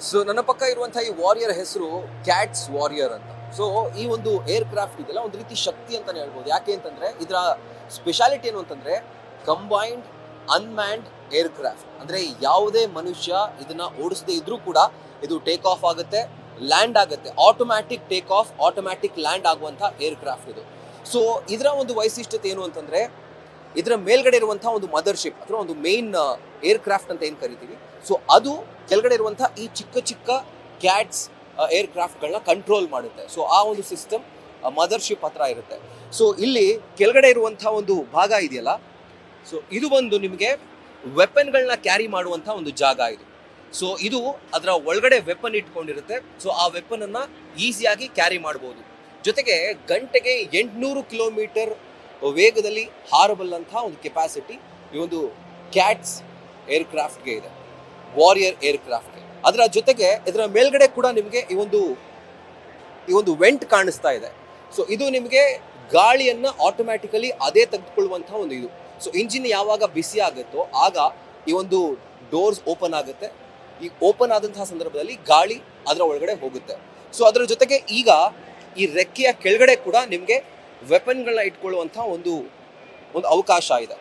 So ನನ್ನ ಪಕ್ಕ ಇರುವಂತಹ ಈ ವಾರಿಯರ್ ಹೆಸರು ಕ್ಯಾಟ್ಸ್ ವಾರಿಯರ್ ಅಂತ. ಸೊ ಈ ಒಂದು ಏರ್ ಕ್ರಾಫ್ಟ್ ಇದೆಲ್ಲ ಒಂದು ರೀತಿ ಶಕ್ತಿ ಅಂತಾನೆ ಹೇಳ್ಬೋದು. ಯಾಕೆ ಅಂತಂದ್ರೆ ಇದರ ಸ್ಪೆಷಾಲಿಟಿ ಏನು ಅಂತಂದ್ರೆ ಕಂಬೈನ್ಡ್ ಅನ್ಮ್ಯಾನ್ಡ್ ಏರ್ ಕ್ರಾಫ್ಟ್. ಅಂದ್ರೆ ಯಾವುದೇ ಮನುಷ್ಯ ಇದನ್ನ ಓಡಿಸದೇ ಇದ್ರೂ ಕೂಡ ಇದು ಟೇಕ್ ಆಫ್ ಆಗುತ್ತೆ, ಲ್ಯಾಂಡ್ ಆಗುತ್ತೆ. Automatic take off, automatic land ಆಗುವಂತಹ ಏರ್ ಕ್ರಾಫ್ಟ್ ಇದು. ಸೊ ಇದರ ಒಂದು ವೈಶಿಷ್ಟ್ಯತೆ ಏನು ಅಂತಂದ್ರೆ ಇದರ ಮೇಲ್ಗಡೆ ಇರುವಂತಹ ಒಂದು ಮದರ್ಶಿಪ್ ಅಥವಾ ಒಂದು ಮೇನ್ ಏರ್ ಕ್ರಾಫ್ಟ್ ಅಂತ ಏನ್ ಕರಿತೀವಿ, ಸೊ ಅದು ಕೆಳಗಡೆ ಇರುವಂತಹ ಈ ಚಿಕ್ಕ ಚಿಕ್ಕ ಕ್ಯಾಟ್ಸ್ ಏರ್ ಕ್ರಾಫ್ಟ್ಗಳನ್ನ ಕಂಟ್ರೋಲ್ ಮಾಡುತ್ತೆ. ಸೊ ಆ ಒಂದು ಸಿಸ್ಟಮ್ ಮದರ್ಶಿಪ್ ಹತ್ರ ಇರುತ್ತೆ. ಸೊ ಇಲ್ಲಿ ಕೆಳಗಡೆ ಇರುವಂತಹ ಒಂದು ಭಾಗ ಇದೆಯಲ್ಲ, ಸೊ ಇದು ಒಂದು ನಿಮಗೆ ವೆಪನ್ಗಳನ್ನ ಕ್ಯಾರಿ ಮಾಡುವಂತಹ ಒಂದು ಜಾಗ ಇದು. ಸೊ ಇದು ಅದರ ಒಳಗಡೆ ವೆಪನ್ ಇಟ್ಕೊಂಡಿರುತ್ತೆ. ಸೊ ಆ ವೆಪನ್ ಅನ್ನ ಈಸಿಯಾಗಿ ಕ್ಯಾರಿ ಮಾಡಬಹುದು. ಜೊತೆಗೆ ಗಂಟೆಗೆ 800 ಕಿಲೋಮೀಟರ್ ವೇಗದಲ್ಲಿ ಹಾರಬಲ್ಲಂತಹ ಒಂದು ಕೆಪಾಸಿಟಿ ಈ ಒಂದು ಕ್ಯಾಟ್ಸ್ ಏರ್ ಕ್ರಾಫ್ಟ್ಗೆ ಇದೆ, ವಾರಿಯರ್ ಏರ್ ಕ್ರಾಫ್ಟ್ಗೆ. ಅದರ ಜೊತೆಗೆ ಇದರ ಮೇಲ್ಗಡೆ ಕೂಡ ನಿಮಗೆ ಈ ಒಂದು ವೆಂಟ್ ಕಾಣಿಸ್ತಾ ಇದೆ. ಸೊ ಇದು ನಿಮಗೆ ಗಾಳಿಯನ್ನ ಆಟೋಮ್ಯಾಟಿಕಲಿ ಅದೇ ತೆಗೆದುಕೊಳ್ಳುವಂತಹ ಒಂದು ಇದು. ಸೊ ಇಂಜಿನ್ ಯಾವಾಗ ಬಿಸಿ ಆಗುತ್ತೋ ಆಗ ಈ ಒಂದು ಡೋರ್ಸ್ ಓಪನ್ ಆಗುತ್ತೆ. ಈ ಓಪನ್ ಆದಂತಹ ಸಂದರ್ಭದಲ್ಲಿ ಗಾಳಿ ಅದರ ಒಳಗಡೆ ಹೋಗುತ್ತೆ. ಸೊ ಅದರ ಜೊತೆಗೆ ಈಗ ಈ ರೆಕ್ಕೆಯ ಕೆಳಗಡೆ ಕೂಡ ನಿಮಗೆ ವೆಪನ್ಗಳನ್ನ ಇಟ್ಕೊಳ್ಳುವಂತಹ ಒಂದು ಅವಕಾಶ ಇದೆ.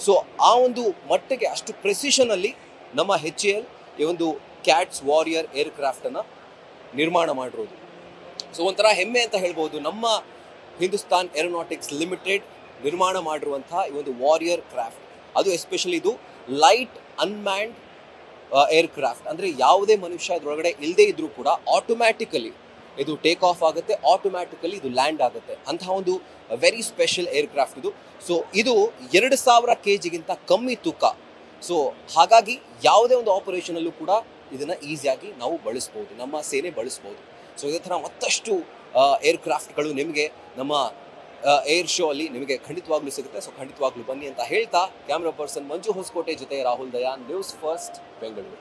ಸೊ ಆ ಒಂದು ಮಟ್ಟಿಗೆ ಅಷ್ಟು ಪ್ರೆಸಿಷನ್ ಅಲ್ಲಿ ನಮ್ಮ HAL ಈ ಒಂದು ಕ್ಯಾಟ್ಸ್ ವಾರಿಯರ್ ಏರ್ ಕ್ರಾಫ್ಟ್ ಅನ್ನ ನಿರ್ಮಾಣ ಮಾಡಿರೋದು. ಸೊ ಒಂಥರ ಹೆಮ್ಮೆ ಅಂತ ಹೇಳ್ಬೋದು. ನಮ್ಮ ಹಿಂದೂಸ್ತಾನ್ ಏರೋನಾಟಿಕ್ಸ್ ಲಿಮಿಟೆಡ್ ನಿರ್ಮಾಣ ಮಾಡಿರುವಂತಹ ಈ ಒಂದು ವಾರಿಯರ್ ಕ್ರಾಫ್ಟ್, ಅದು ಎಸ್ಪೆಷಲಿ ಇದು ಲೈಟ್ ಅನ್ಮ್ಯಾನ್ಡ್ ಏರ್ ಕ್ರಾಫ್ಟ್. ಅಂದ್ರೆ ಯಾವುದೇ ಮನುಷ್ಯ ಇದರೊಳಗಡೆ ಇಲ್ಲದೆ ಇದ್ರೂ ಕೂಡ ಆಟೋಮ್ಯಾಟಿಕಲಿ ಇದು ಟೇಕ್ ಆಫ್ ಆಗುತ್ತೆ, ಆಟೋಮ್ಯಾಟಿಕಲಿ ಇದು ಲ್ಯಾಂಡ್ ಆಗುತ್ತೆ. ಅಂತಹ ಒಂದು ವೆರಿ ಸ್ಪೆಷಲ್ ಏರ್ ಕ್ರಾಫ್ಟ್ ಇದು. ಸೊ ಇದು 2000 kg ಕಮ್ಮಿ ತೂಕ. ಸೊ ಹಾಗಾಗಿ ಯಾವುದೇ ಒಂದು ಆಪರೇಷನ್ ಅಲ್ಲೂ ಕೂಡ ಇದನ್ನ ಈಸಿಯಾಗಿ ನಾವು ಬಳಸ್ಬೋದು, ನಮ್ಮ ಸೇನೆ ಬಳಸ್ಬೋದು. ಸೊ ಇದೇ ಥರ ಮತ್ತಷ್ಟು ಏರ್ ಕ್ರಾಫ್ಟ್ಗಳು ನಿಮಗೆ ನಮ್ಮ ಏರ್ ಶೋ ಅಲ್ಲಿ ನಿಮಗೆ ಖಂಡಿತವಾಗ್ಲೂ ಸಿಗುತ್ತೆ. ಸೊ ಖಂಡಿತವಾಗ್ಲೂ ಬನ್ನಿ ಅಂತ ಹೇಳ್ತಾ ಕ್ಯಾಮ್ರಾ ಪರ್ಸನ್ ಮಂಜು ಹೊಸಕೋಟೆ ಜೊತೆ ರಾಹುಲ್ ದಯಾನ್, ನ್ಯೂಸ್ ಫಸ್ಟ್ ಬೆಂಗಳೂರು.